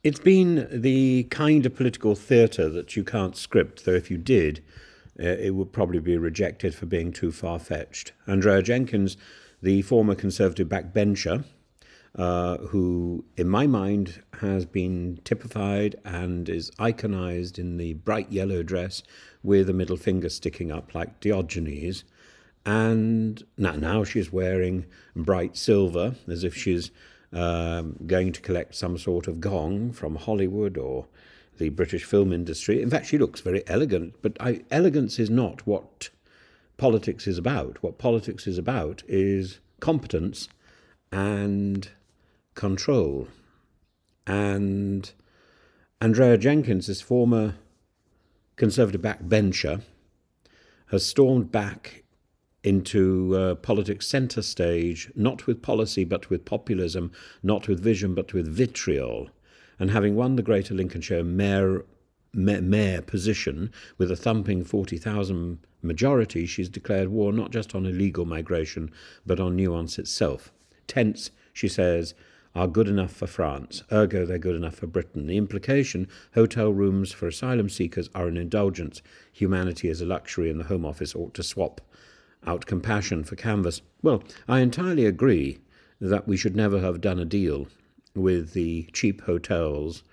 It's been the kind of political theatre that you can't script, though if you did, it would probably be rejected for being too far-fetched. Andrea Jenkins, the former Conservative backbencher, who, in my mind, has been typified and is iconised in the bright yellow dress with a middle finger sticking up like Diogenes. And now she's wearing bright silver, as if she's going to collect some sort of gong from Hollywood or the British film industry. In fact, she looks very elegant, but elegance is not what politics is about. What politics is about is competence and control. And Andrea Jenkins, this former Conservative backbencher, has stormed back into politics centre stage, not with policy but with populism, not with vision but with vitriol. And having won the Greater Lincolnshire mayor position with a thumping 40,000 majority, she's declared war not just on illegal migration but on nuance itself. Tents, she says, are good enough for France, ergo they're good enough for Britain. The implication, hotel rooms for asylum seekers are an indulgence, humanity is a luxury, and the Home Office ought to swap out compassion for canvas. Well, I entirely agree that we should never have done a deal with the cheap hotels,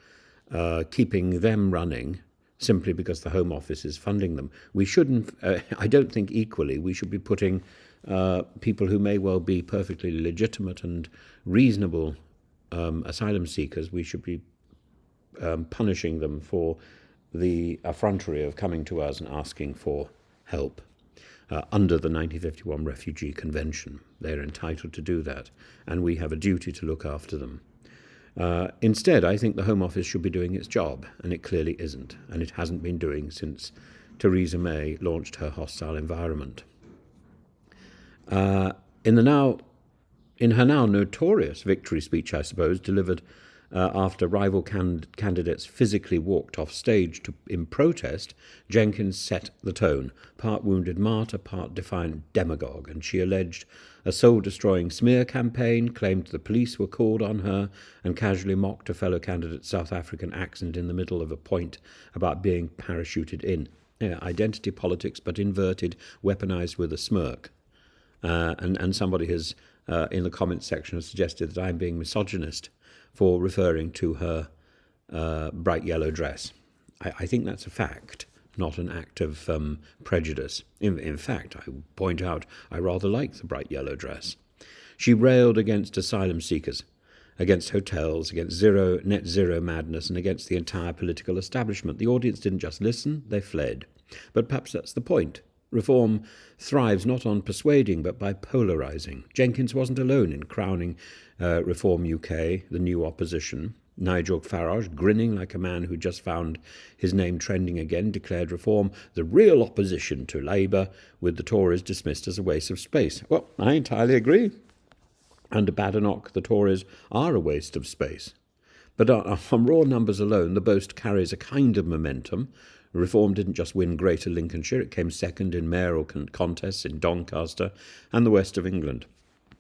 keeping them running simply because the Home Office is funding them. We shouldn't, I don't think equally, we should be putting people who may well be perfectly legitimate and reasonable asylum seekers, we should be punishing them for the effrontery of coming to us and asking for help. Under the 1951 Refugee Convention. They're entitled to do that, and we have a duty to look after them. Instead, I think the Home Office should be doing its job, and it clearly isn't, and it hasn't been doing since Theresa May launched her hostile environment. In her now notorious victory speech, I suppose, delivered after rival candidates physically walked off stage in protest, Jenkins set the tone, part wounded martyr, part defiant demagogue, and she alleged a soul-destroying smear campaign, claimed the police were called on her, and casually mocked a fellow candidate's South African accent in the middle of a point about being parachuted in. Yeah, identity politics, but inverted, weaponized with a smirk. And somebody has, in the comments section, has suggested that I'm being misogynist for referring to her bright yellow dress. I think that's a fact, not an act of prejudice. In fact, I point out I rather like the bright yellow dress. She railed against asylum seekers, against hotels, against net zero madness, and against the entire political establishment. The audience didn't just listen, they fled. But perhaps that's the point. Reform thrives not on persuading, but by polarising. Jenkins wasn't alone in crowning Reform UK, the new opposition. Nigel Farage, grinning like a man who just found his name trending again, declared Reform the real opposition to Labour, with the Tories dismissed as a waste of space. Well, I entirely agree. Under Badenoch, the Tories are a waste of space. But on raw numbers alone, the boast carries a kind of momentum. Reform didn't just win Greater Lincolnshire, it came second in mayoral contests in Doncaster and the west of England.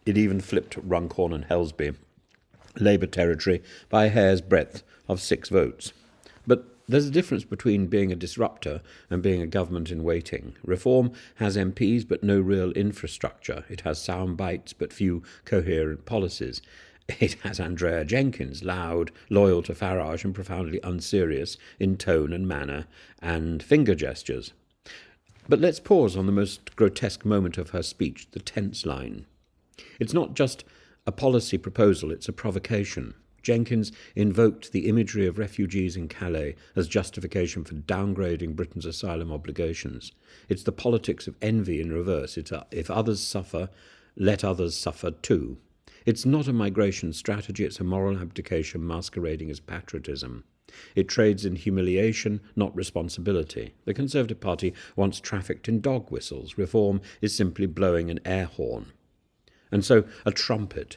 It even flipped Runcorn and Helsby, Labour territory, by a hair's breadth of 6 votes. But there's a difference between being a disruptor and being a government in waiting. Reform has MPs but no real infrastructure. It has sound bites but few coherent policies. It has Andrea Jenkins, loud, loyal to Farage and profoundly unserious in tone and manner and finger gestures. But let's pause on the most grotesque moment of her speech, the tense line. It's not just a policy proposal, it's a provocation. Jenkins invoked the imagery of refugees in Calais as justification for downgrading Britain's asylum obligations. It's the politics of envy in reverse. It's if others suffer, let others suffer too. It's not a migration strategy, it's a moral abdication masquerading as patriotism. It trades in humiliation, not responsibility. The Conservative Party once trafficked in dog whistles. Reform is simply blowing an air horn. And so a trumpet.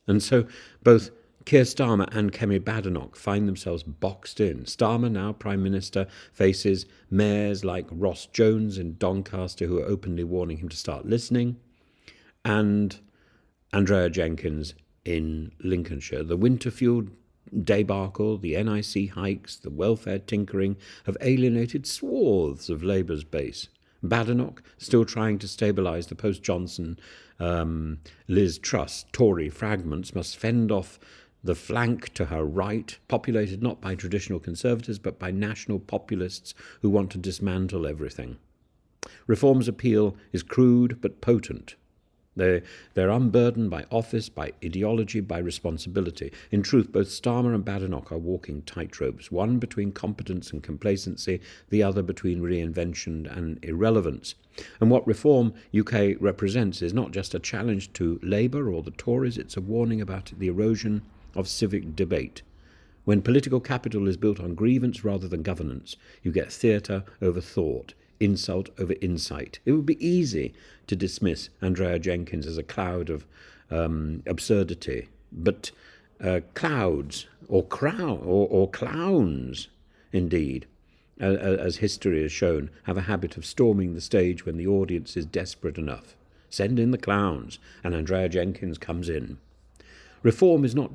And so both Keir Starmer and Kemi Badenoch find themselves boxed in. Starmer, now Prime Minister, faces mayors like Ross Jones in Doncaster who are openly warning him to start listening, and Andrea Jenkins in Lincolnshire. The winter-fueled debacle, the NIC hikes, the welfare tinkering have alienated swaths of Labour's base. Badenoch, still trying to stabilise the post-Johnson Liz Truss Tory fragments, must fend off the flank to her right, populated not by traditional Conservatives but by national populists who want to dismantle everything. Reform's appeal is crude but potent. They're unburdened by office, by ideology, by responsibility. In truth, both Starmer and Badenoch are walking tightropes, one between competence and complacency, the other between reinvention and irrelevance. And what Reform UK represents is not just a challenge to Labour or the Tories, it's a warning about the erosion of civic debate. When political capital is built on grievance rather than governance, you get theatre over thought, insult over insight. It would be easy to dismiss Andrea Jenkins as a cloud of absurdity, but clouds or clowns, indeed, as history has shown, have a habit of storming the stage when the audience is desperate enough. Send in the clowns, and Andrea Jenkins comes in. Reform is not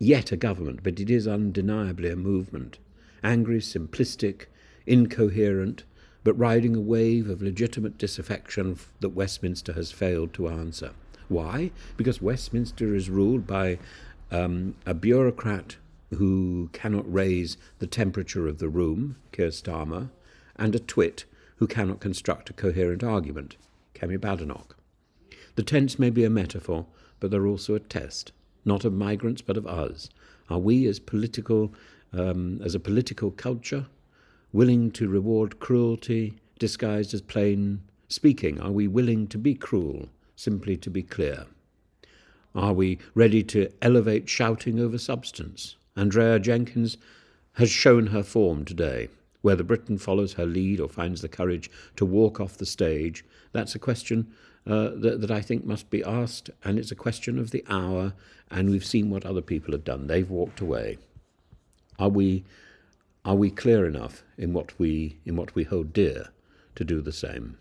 yet a government, but it is undeniably a movement. Angry, simplistic, incoherent, but riding a wave of legitimate disaffection that Westminster has failed to answer. Why? Because Westminster is ruled by a bureaucrat who cannot raise the temperature of the room, Keir Starmer, and a twit who cannot construct a coherent argument, Kemi Badenoch. The tense may be a metaphor, but they're also a test, not of migrants but of us. Are we as a political culture willing to reward cruelty disguised as plain speaking? Are we willing to be cruel, simply to be clear? Are we ready to elevate shouting over substance? Andrea Jenkins has shown her form today. Whether Britain follows her lead or finds the courage to walk off the stage, that's a question that I think must be asked, and it's a question of the hour, and we've seen what other people have done. They've walked away. Are we clear enough in what we hold dear to do the same?